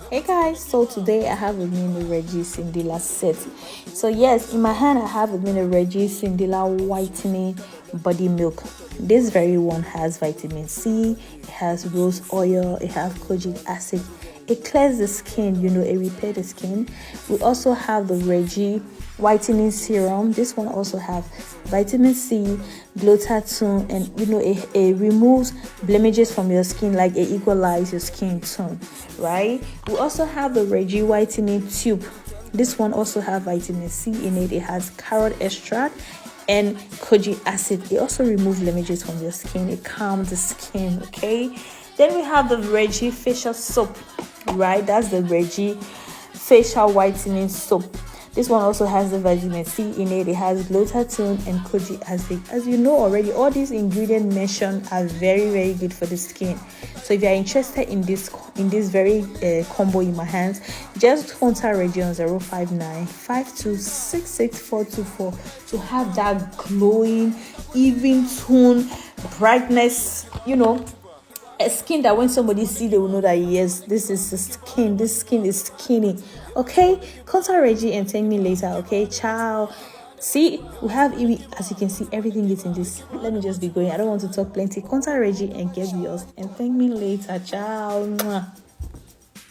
Hey guys, so today I have with me the Reggie cindella set. So yes, in my hand I have with me the Reggie cindella whitening body milk. This very one has vitamin C, it has rose oil, it has kojic acid. It clears the skin, it repairs the skin. We also have the Reggie whitening serum. This one also have vitamin C, glutathione, and it removes blemishes from your skin, like it equalizes your skin tone, right? We also have the Reggie whitening tube. This one also have vitamin C in it. It has carrot extract and kojic acid. It also removes blemishes from your skin. It calms the skin. Okay, then we have the Reggie facial soap, right? That's the Reggie facial whitening soap. This one also has the vitamin C in it. It has glutathione and kojic acid. As you know already, all these ingredients mentioned are very good for the skin. So if you are interested in this very combo in my hands, just contact Reggie on 059-5266-424 to have that glowing, even tone, brightness. A skin that when somebody see, they will know that yes, this is the skin. This skin is skinny. Okay, contact Reggie and thank me later. Okay, ciao. See, we have, as you can see, everything is in this. Let me just be going. I don't want to talk plenty. Contact Reggie and get yours and thank me later. Ciao. Mwah.